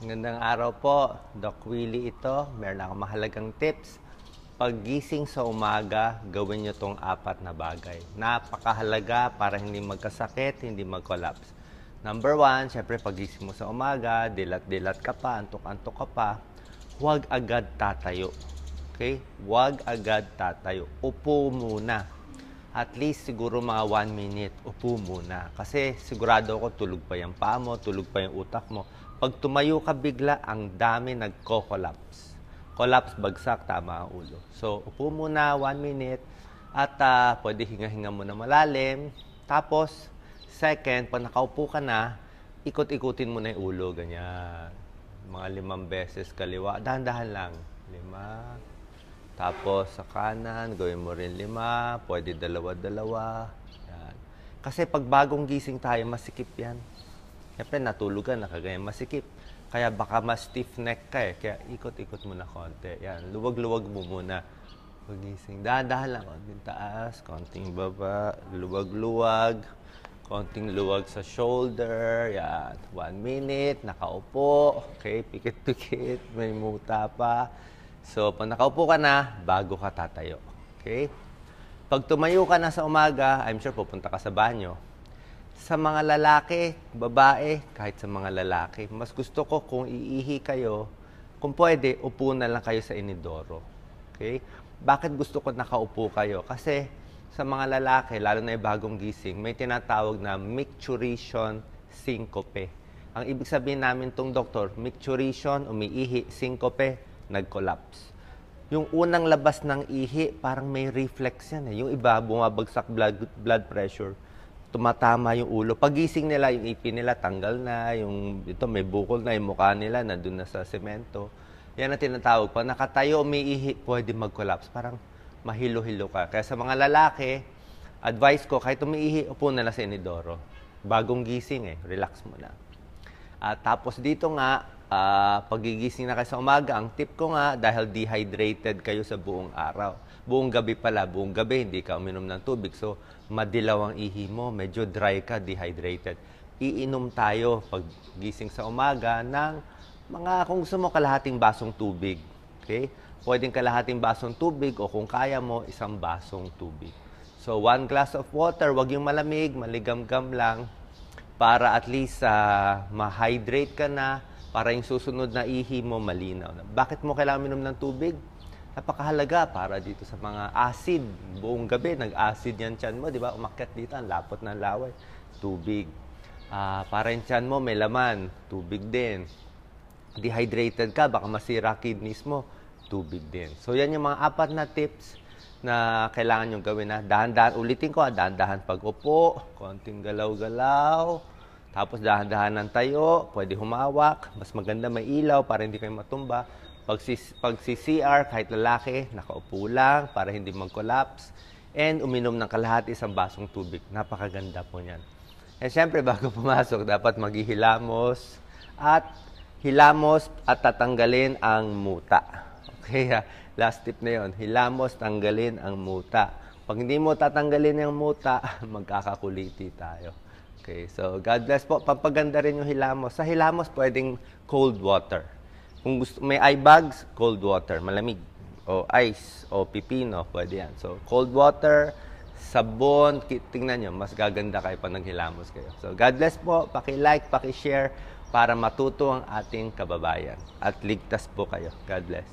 Magandang araw po, Doc Willie ito. Meron akong mahalagang tips. Paggising sa umaga, gawin nyo tong 4 na bagay. Napakahalaga para hindi magkasakit, hindi mag-collapse. Number 1, syempre paggising mo sa umaga, dilat-dilat ka pa, antok-antok ka pa, huwag agad tatayo. Okay? Huwag agad tatayo. Upo muna. At least siguro mga 1 minute, upo muna. Kasi sigurado ako tulog pa yung paa mo, tulog pa yung utak mo. Pag tumayo ka bigla, ang dami nagko-collapse. Collapse, bagsak, tama ang ulo. So, upo muna 1 minute at pwede hinga-hinga muna malalim. Tapos, second, pag nakaupo ka na, ikot-ikutin mo na yung ulo, ganyan. Mga 5 beses kaliwa. Dahan-dahan lang. 5. Tapos, sa kanan, gawin mo rin 5. Pwede dalawa-dalawa. Yan. Kasi pag bagong gising tayo, masikip yan. Siyempre, natulog ka, nakagaya masikip. Kaya baka mas stiff neck ka eh. Kaya ikot-ikot mo na konti. Yan, luwag-luwag mo muna. Pagising. Dahan-dahan lang. Konting taas, konting baba, luwag-luwag. Konting luwag sa shoulder. Yan. 1 minute, nakaupo. Okay, pikit-pikit. May muta pa. So, pag nakaupo ka na, bago ka tatayo. Okay? Pag tumayo ka na sa umaga, I'm sure pupunta ka sa banyo. Sa mga lalaki, babae, kahit sa mga lalaki, mas gusto ko kung iihi kayo, kung pwede, upo na lang kayo sa inidoro. Okay? Bakit gusto ko nakaupo kayo? Kasi sa mga lalaki, lalo na yung bagong gising, may tinatawag na micturition syncope. Ang ibig sabihin namin tong doktor, micturition, umiihi, syncope, nag-collapse. Yung unang labas ng ihi, parang may reflex yan eh. Yung iba, bumabagsak blood pressure, tumatama yung ulo. Pagising nila, yung ipin nila tanggal na, yung ito may bukol na, yung mukha nila nandun na sa semento. Yan ang tinatawag. Pag nakatayo, umiihi, pwede mag-collapse. Parang mahilo-hilo ka. Kaya sa mga lalaki, advice ko, kahit umiihi, upo na lang sa inidoro. Bagong gising eh, relax mo na. At tapos dito nga, pagigising na kayo sa umaga, ang tip ko nga, dahil dehydrated kayo sa buong araw. Buong gabi pala, buong gabi, hindi ka uminom ng tubig. So, madilaw ang ihi mo, medyo dry ka, dehydrated. Iinom tayo pag gising sa umaga ng mga, kung gusto mo, kalahating basong tubig. Okay? Pwedeng kalahating basong tubig o kung kaya mo, 1 basong tubig. So, 1 glass of water, wag yung malamig, maligam-gam lang, para at least ma-hydrate ka na, para yung susunod na ihi mo malinaw na. Bakit mo kailangan minom ng tubig? Napakahalaga para dito sa mga acid. Buong gabi, nag-acid yan tiyan mo, di ba? Umakyat dito, ang lapot ng laway. Tubig. Para yung tiyan mo may laman, tubig din. Dehydrated ka, baka masira kidneys mo, tubig din. So yan yung mga 4 na tips na kailangan nyo gawin na. Dahan-dahan, ulitin ko, dahan-dahan pag-upo, konting galaw-galaw, tapos dahan-dahan ng tayo, pwede humawak, mas maganda may ilaw para hindi kayo matumba. Pag CR, kahit lalaki, nakaupo lang para hindi mag-collapse. And uminom ng kalahati 1 basong tubig. Napakaganda po niyan. And syempre, bago pumasok, dapat maghihilamos at tatanggalin ang muta. Okay, last tip na yon. Hilamos, tanggalin ang muta. Pag hindi mo tatanggalin yung muta, magkakakuliti tayo. Okay, so God bless po. Pampaganda rin yung hilamos. Sa hilamos, pwedeng cold water. Kung gusto, may eye bags, cold water, malamig. O ice, o pipino, pwede yan. So, cold water, sabon, tingnan nyo, mas gaganda kayo pag naghilamos kayo. So, God bless po. Paki-like, paki-share para matuto ang ating kababayan. At ligtas po kayo. God bless.